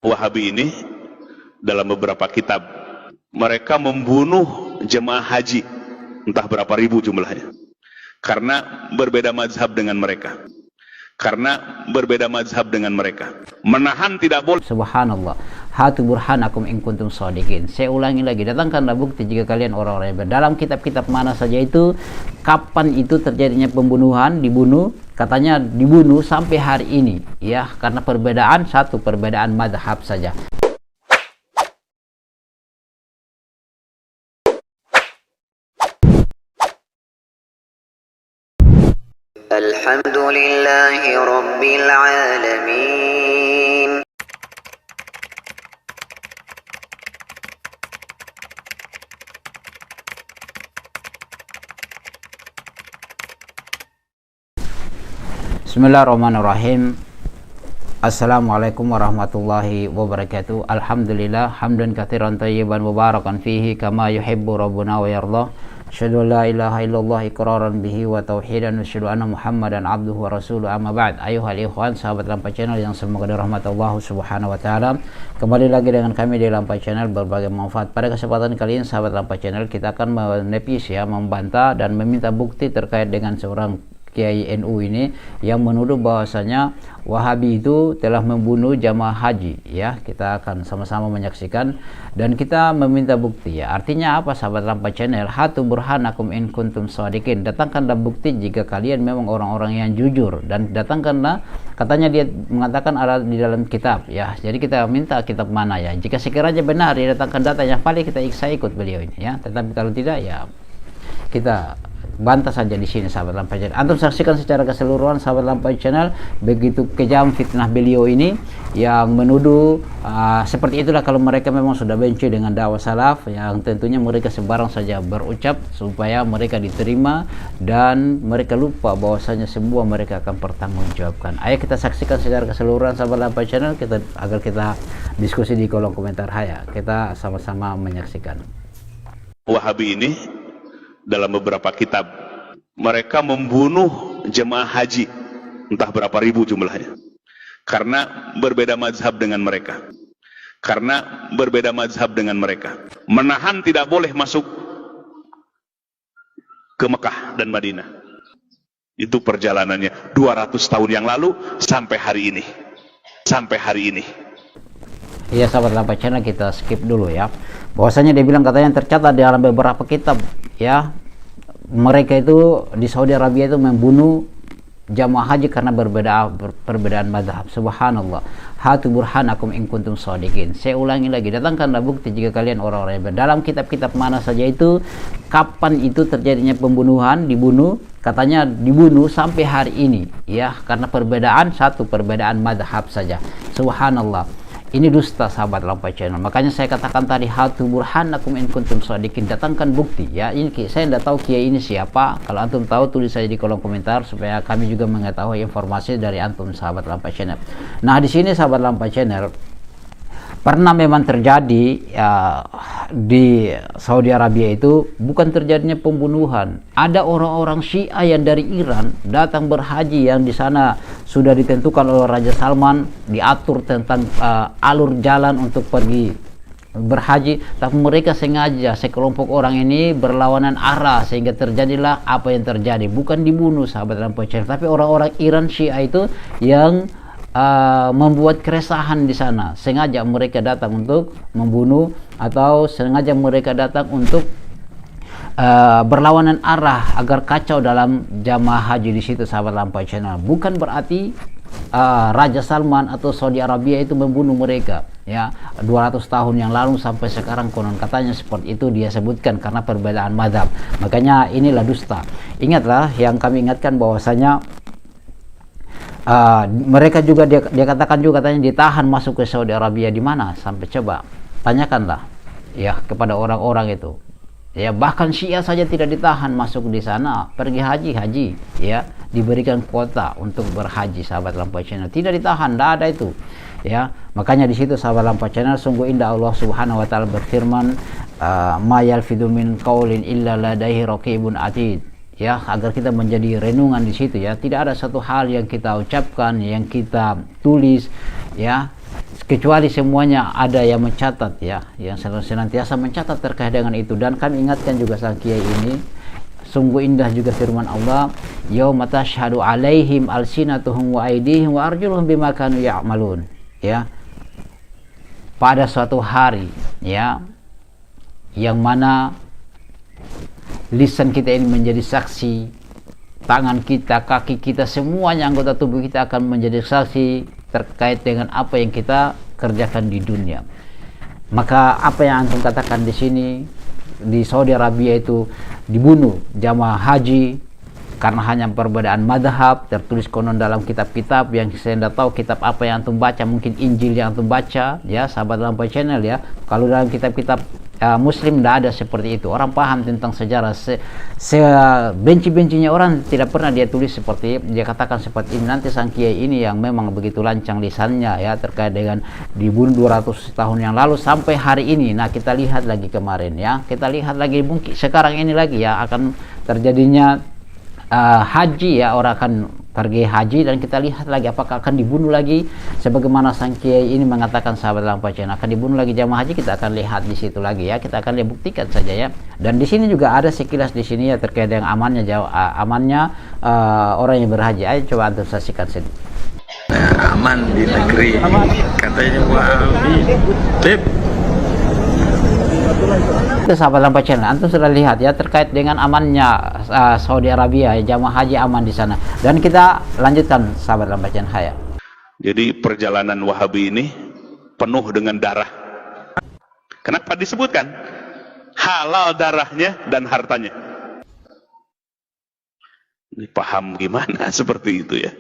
Wahabi ini dalam beberapa kitab mereka membunuh jemaah haji, entah berapa ribu jumlahnya, karena berbeda mazhab dengan mereka. Menahan tidak boleh. Subhanallah. Hatu burhanakum in kuntum shadiqin. Saya ulangi lagi, datangkanlah bukti jika kalian orang-orang yang dalam kitab-kitab mana saja itu, kapan itu terjadinya pembunuhan, dibunuh, katanya dibunuh sampai hari ini, ya, karena perbedaan mazhab saja. Alhamdulillahi Rabbil Alamin. Bismillahirrahmanirrahim. Assalamualaikum warahmatullahi wabarakatuh. Alhamdulillah hamdan katsiran thayyiban mubarakan fihi kama yuhibbu rabbuna wa yardah. Asyhadu an la ilaha illallah iqraran bihi wa tauhidan wa asyhadu anna Muhammadan abduhu wa rasuluhu, amma ba'd. Ayuhal ikhwan, sahabat Lampai Channel yang semoga dirahmati Allah Subhanahu wa taala. Kembali lagi dengan kami di Lampai Channel, berbagi manfaat. Pada kesempatan kali ini sahabat Lampai Channel, kita akan menepis, ya, membantah dan meminta bukti terkait dengan seorang Kiai NU ini yang menuduh bahwasanya Wahabi itu telah membunuh jamaah haji, ya. Kita akan sama-sama menyaksikan dan kita meminta bukti, ya. Artinya apa sahabat Lampai Channel? Hatu burhanakum in kuntum shadiqin. Datangkanlah bukti jika kalian memang orang-orang yang jujur, dan datangkanlah, katanya dia mengatakan ada di dalam kitab, ya. Jadi kita minta kitab mana, ya. Jika sekiranya benar dia datangkan data yang valid, saya ikut beliau ini, ya. Tetapi kalau tidak, ya kita bantah saja di sini sahabat Lampai Channel. Antum saksikan secara keseluruhan sahabat Lampai Channel, begitu kejam fitnah beliau ini yang menuduh seperti itulah kalau mereka memang sudah benci dengan dakwah salaf, yang tentunya mereka sembarang saja berucap supaya mereka diterima dan mereka lupa bahwasanya semua mereka akan bertanggungjawabkan. Ayo kita saksikan secara keseluruhan sahabat Lampai Channel agar kita diskusi di kolom komentar. Haya kita sama-sama menyaksikan. Wahabi ini dalam beberapa kitab mereka membunuh jemaah haji, entah berapa ribu jumlahnya, karena berbeda mazhab dengan mereka. Menahan tidak boleh masuk ke Mekah dan Madinah. Itu perjalanannya 200 tahun yang lalu sampai hari ini. Iya sahabat Lampai Channel, kita skip dulu, ya. Bahwasanya dia bilang katanya tercatat di dalam beberapa kitab, ya, mereka itu di Saudi Arabia itu membunuh jamaah haji karena perbedaan mazhab. Subhanallah. Hatu burhanakum in kuntum shadiqin. Saya ulangi lagi, datangkanlah bukti jika kalian orang-orang yang dalam kitab-kitab mana saja itu, kapan itu terjadinya pembunuhan, dibunuh, katanya dibunuh sampai hari ini, ya, karena perbedaan mazhab saja. Subhanallah. Ini dusta sahabat Lampai Channel. Makanya saya katakan tadi, hatu burhanakum in kuntum shadiqin. Datangkan bukti, ya. Ini saya tidak tahu kiai ini siapa. Kalau antum tahu, tulis saja di kolom komentar supaya kami juga mengetahui informasi dari antum sahabat Lampai Channel. Nah, di sini sahabat Lampai Channel, pernah memang terjadi, ya, di Saudi Arabia itu bukan terjadinya pembunuhan. Ada orang-orang Syiah yang dari Iran datang berhaji, yang di sana sudah ditentukan oleh Raja Salman, diatur tentang alur jalan untuk pergi berhaji, tapi mereka sengaja sekelompok orang ini berlawanan arah sehingga terjadilah apa yang terjadi. Bukan dibunuh sahabat Lampai Channel, tapi orang-orang Iran Syiah itu yang membuat keresahan di sana. Sengaja mereka datang untuk membunuh, atau sengaja mereka datang untuk berlawanan arah agar kacau dalam jamaah haji di situ sahabat Lampai Channel. Bukan berarti Raja Salman atau Saudi Arabia itu membunuh mereka, ya. 200 tahun yang lalu sampai sekarang konon katanya seperti itu dia sebutkan karena perbedaan mazhab. Makanya inilah dusta. Ingatlah yang kami ingatkan bahwasanya mereka juga dia katakan juga, katanya ditahan masuk ke Saudi Arabia. Di mana? Sampai coba tanyakanlah, ya, kepada orang-orang itu, ya. Bahkan Syiah saja tidak ditahan masuk di sana, pergi haji, ya, diberikan kuota untuk berhaji sahabat Lampai Channel, tidak ditahan, tidak ada itu, ya. Makanya di situ sahabat Lampai Channel, sungguh indah Allah Subhanahu wa taala berfirman, ma yalfidhu min qaulin illa ladaihi raqibun atid. Ya, agar kita menjadi renungan di situ, ya. Tidak ada satu hal yang kita ucapkan, yang kita tulis, ya, kecuali semuanya ada yang mencatat ya, yang senantiasa mencatat terkait dengan itu. Dan kami ingatkan juga sang kiai ini, sungguh indah juga firman Allah, yauma tashhadu alaihim alsinatuhum wa aydihim wa arjuluhum bima kanu ya'malun, ya, pada suatu hari ya yang mana lisan kita ini menjadi saksi, tangan kita, kaki kita, semuanya anggota tubuh kita akan menjadi saksi terkait dengan apa yang kita kerjakan di dunia. Maka apa yang antum katakan di sini, di Saudi Arabia itu dibunuh jamaah haji karena hanya perbedaan madhab, tertulis konon dalam kitab-kitab yang saya tidak tahu kitab apa yang antum baca, mungkin Injil yang antum baca ya, sahabat Lampai Channel ya. Kalau dalam kitab-kitab Muslim tidak ada seperti itu. Orang paham tentang sejarah, sebenci-bencinya orang tidak pernah dia tulis seperti, dia katakan seperti ini. Nanti sang kiai ini yang memang begitu lancang lisannya ya, terkait dengan dibunuh 200 tahun yang lalu sampai hari ini. Nah, kita lihat lagi kemarin ya, kita lihat lagi mungkin sekarang ini lagi ya akan terjadinya haji ya, orang akan pergi haji, dan kita lihat lagi apakah akan dibunuh lagi sebagaimana sang kiai ini mengatakan, sahabat Lampai Channel, akan dibunuh lagi jamaah haji. Kita akan lihat di situ lagi ya, kita akan lihat, buktikan saja ya. Dan di sini juga ada sekilas di sini ya terkait dengan amannya orang yang berhaji. Ayo coba antum saksikan sini. Aman di negeri katanya, Bib. Itu sahabat Lampai Channel, antum sudah lihat ya terkait dengan amannya Saudi Arabia ya, jamaah haji aman di sana. Dan kita lanjutkan sahabat Lampai Channel ya. Jadi perjalanan Wahabi ini penuh dengan darah. Kenapa disebutkan halal darahnya dan hartanya? Ini paham gimana seperti itu ya?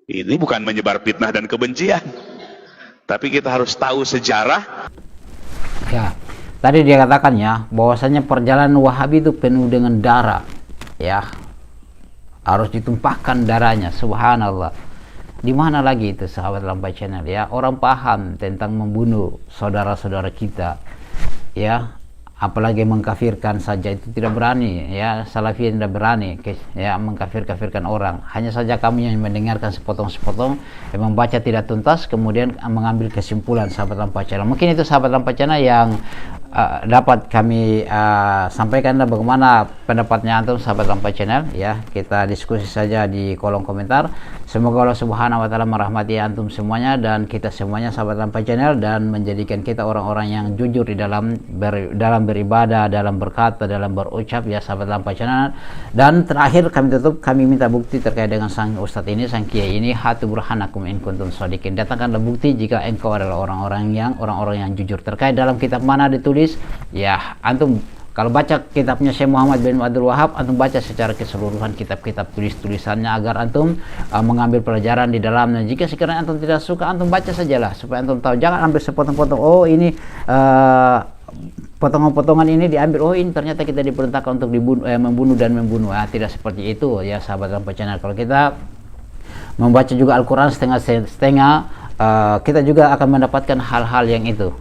Ini bukan menyebar fitnah dan kebencian, tapi kita harus tahu sejarah. Ya. Tadi dia katakan ya, bahwasanya perjalanan Wahabi itu penuh dengan darah, ya, harus ditumpahkan darahnya. Subhanallah. Di mana lagi itu sahabat Lampai Channel ya? Orang paham tentang membunuh saudara-saudara kita, ya, apalagi mengkafirkan saja itu tidak berani ya. Salafi tidak berani ya mengkafirkan orang. Hanya saja kami yang mendengarkan sepotong-sepotong, yang membaca tidak tuntas, kemudian mengambil kesimpulan sahabat Lampai Channel. Mungkin itu sahabat Lampai Channel yang dapat kami sampaikan. Bagaimana pendapatnya antum sahabat Lampai Channel ya, kita diskusi saja di kolom komentar. Semoga Allah Subhanahu wa taala merahmati antum semuanya dan kita semuanya sahabat Lampai Channel, dan menjadikan kita orang-orang yang jujur di dalam beribadah, dalam berkata, dalam berucap ya sahabat Lampai Channel. Dan terakhir kami tutup, kami minta bukti terkait dengan sang ustadz ini, sang kiai ini. Hatu burhanakum in kuntum shadiqin, datangkanlah bukti jika engkau adalah orang-orang yang jujur. Terkait dalam kitab mana ditulis ya, antum kalau baca kitabnya Syekh Muhammad bin Abdul Wahab, antum baca secara keseluruhan kitab-kitab tulis-tulisannya agar antum mengambil pelajaran di dalamnya. Jika sekiranya antum tidak suka, antum baca sajalah supaya antum tahu. Jangan ambil sepotong-potong, oh ini potongan-potongan ini diambil, oh ini ternyata kita diperintahkan untuk membunuh dan membunuh. Tidak seperti itu ya sahabat Lampai Channel. Kalau kita membaca juga Al-Quran setengah-setengah, kita juga akan mendapatkan hal-hal yang itu.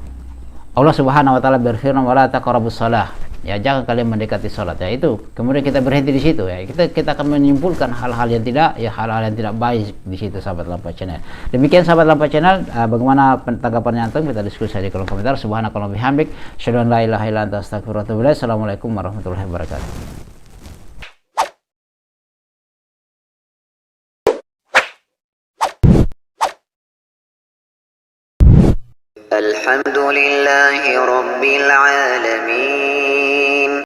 Allah Subhanahu wa taala berfirman, wala taqrabus shalah, ya jangan kalian mendekati salat ya. Itu kemudian kita berhenti di situ ya, kita akan menyimpulkan hal-hal yang tidak baik di situ sahabat Lampai Channel. Demikian sahabat Lampai Channel, bagaimana tanggapannya antum, kita diskusi di kolom komentar. Subhanakallah bihamdik, asyhadu an la ilaha illa anta astaghfiruka wa atubu ilaik. Assalamualaikum warahmatullahi wabarakatuh. الحمد لله رب العالمين